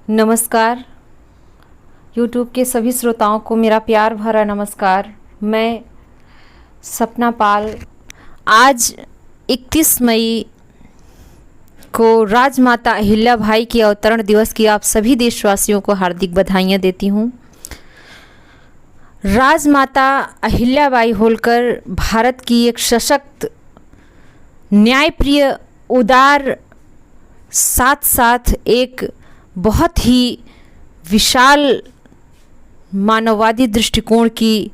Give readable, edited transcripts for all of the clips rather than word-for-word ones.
नमस्कार। YouTube के सभी श्रोताओं को मेरा प्यार भरा नमस्कार। मैं सपना पाल आज 31 मई को राजमाता अहिल्याबाई के अवतरण दिवस की आप सभी देशवासियों को हार्दिक बधाइयाँ देती हूँ। राजमाता अहिल्याबाई होलकर भारत की एक सशक्त, न्यायप्रिय, उदार, साथ साथ एक बहुत ही विशाल मानववादी दृष्टिकोण की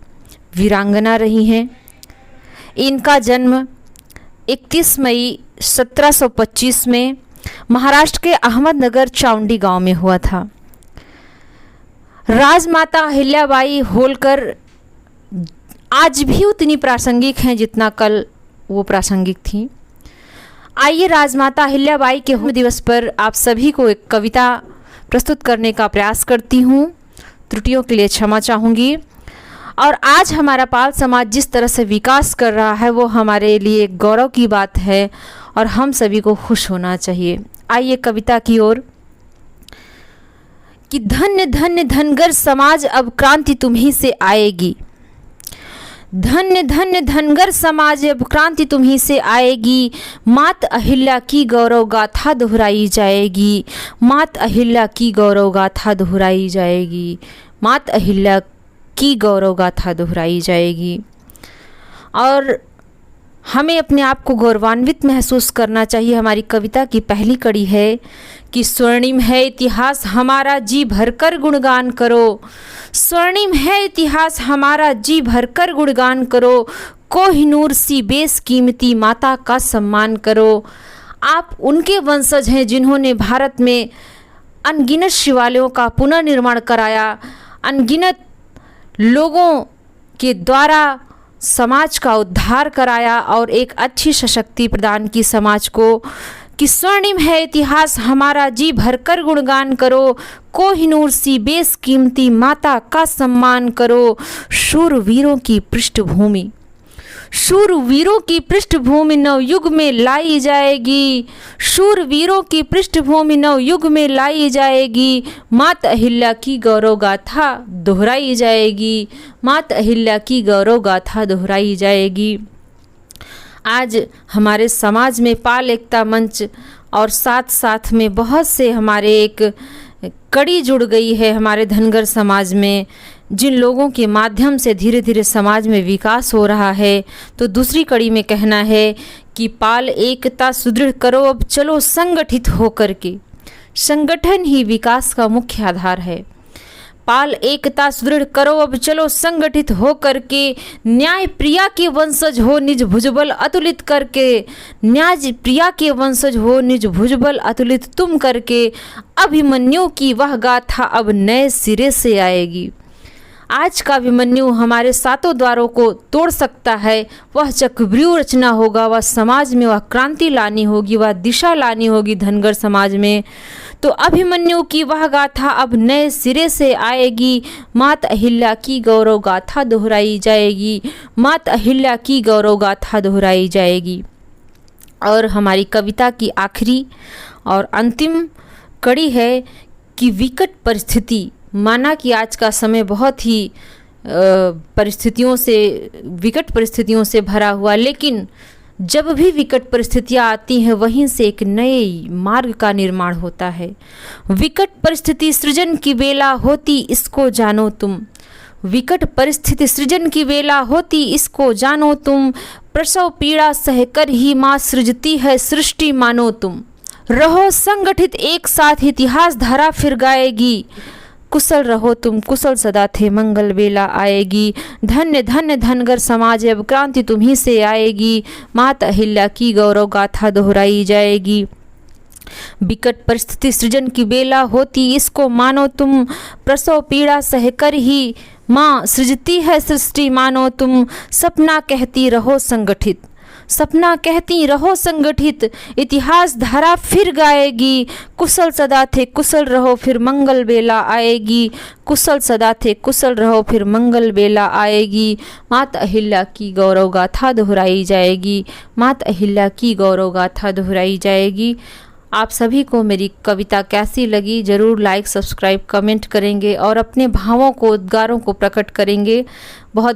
वीरांगना रही हैं। इनका जन्म 31 मई 1725 में महाराष्ट्र के अहमदनगर चाउंडी गांव में हुआ था। राजमाता अहिल्याबाई होलकर आज भी उतनी प्रासंगिक हैं जितना कल वो प्रासंगिक थीं। आइए राजमाता अहिल्याबाई के दिवस पर आप सभी को एक कविता प्रस्तुत करने का प्रयास करती हूँ। त्रुटियों के लिए क्षमा चाहूँगी। और आज हमारा पाल समाज जिस तरह से विकास कर रहा है वो हमारे लिए गौरव की बात है और हम सभी को खुश होना चाहिए। आइए कविता की ओर। कि धन्य धन्य धनगर समाज अब क्रांति तुम्हीं से आएगी। धन्य धन्य धनगर समाज अब क्रांति तुम्हीं से आएगी। मात अहिल्या की गौरव गाथा दोहराई जाएगी। मात अहिल्या की गौरव गाथा दोहराई जाएगी। मात अहिल्या की गौरव गाथा दोहराई जाएगी। और हमें अपने आप को गौरवान्वित महसूस करना चाहिए। हमारी कविता की पहली कड़ी है कि स्वर्णिम है इतिहास हमारा, जी भरकर गुणगान करो। स्वर्णिम है इतिहास हमारा, जी भरकर गुणगान करो। कोहिनूर सी बेशकीमती माता का सम्मान करो। आप उनके वंशज हैं जिन्होंने भारत में अनगिनत शिवालयों का पुनर्निर्माण कराया, अनगिनत लोगों के द्वारा समाज का उद्धार कराया और एक अच्छी सशक्ति प्रदान की समाज को। कि स्वर्णिम है इतिहास हमारा, जी भरकर गुणगान करो। कोहिनूर सी बेशकीमती माता का सम्मान करो। शूरवीरों की पृष्ठभूमि, शूरवीरों की पृष्ठभूमि नवयुग में लाई जाएगी। शूरवीरों की पृष्ठभूमि नवयुग में लाई जाएगी। मात अहिल्या की गौरव गाथा दोहराई जाएगी। मात अहिल्या की गौरव गाथा दोहराई जाएगी। आज हमारे समाज में पाल एकता मंच और साथ साथ में बहुत से हमारे एक कड़ी जुड़ गई है हमारे धनगर समाज में, जिन लोगों के माध्यम से धीरे धीरे समाज में विकास हो रहा है। तो दूसरी कड़ी में कहना है कि पाल एकता सुदृढ़ करो, अब चलो संगठित होकर के। संगठन ही विकास का मुख्य आधार है। पाल एकता सुदृढ़ करो, अब चलो संगठित हो करके। न्याय प्रिया के वंशज हो, निज भुजबल अतुलित करके। न्याय प्रिया के वंशज हो, निज भुजबल अतुलित तुम करके। अभिमन्यु की वह गाथा अब नए सिरे से आएगी। आज का अभिमन्यु हमारे सातों द्वारों को तोड़ सकता है। वह चक्रव्यूह रचना होगा, वह समाज में वह क्रांति लानी होगी, वह दिशा लानी होगी धनगर समाज में। तो अभिमन्यु की वह गाथा अब नए सिरे से आएगी। मात अहिल्या की गौरव गाथा दोहराई जाएगी। मात अहिल्या की गौरव गाथा दोहराई जाएगी। और हमारी कविता की आखिरी और अंतिम कड़ी है कि विकट परिस्थिति, माना कि आज का समय बहुत ही विकट परिस्थितियों से भरा हुआ, लेकिन जब भी विकट परिस्थितियाँ आती हैं वहीं से एक नए मार्ग का निर्माण होता है। विकट परिस्थिति सृजन की बेला होती, इसको जानो तुम। विकट परिस्थिति सृजन की बेला होती, इसको जानो तुम। प्रसव पीड़ा सहकर ही माँ सृजती है सृष्टि, मानो तुम। रहो संगठित एक साथ, इतिहास धारा फिर गाएगी। कुशल रहो तुम, कुशल सदा थे, मंगल बेला आएगी। धन्य धन्य धनगर समाज अब क्रांति तुम्हीं से आएगी। मात अहिल्या की गौरव गाथा दोहराई जाएगी। विकट परिस्थिति सृजन की बेला होती, इसको मानो तुम। प्रसव पीड़ा सहकर ही माँ सृजती है सृष्टि, मानो तुम। सपना कहती रहो संगठित, सपना कहती रहो संगठित। इतिहास धारा फिर गाएगी। कुशल सदा थे, कुशल रहो, फिर मंगल बेला आएगी। कुशल सदा थे, कुशल रहो, फिर मंगल बेला आएगी। मात अहिल्या की गौरव गाथा दोहराई जाएगी। मात अहिल्या की गौरव गाथा दोहराई जाएगी। आप सभी को मेरी कविता कैसी लगी ज़रूर लाइक सब्सक्राइब कमेंट करेंगे और अपने भावों को उद्गारों को प्रकट करेंगे। बहुत बहुत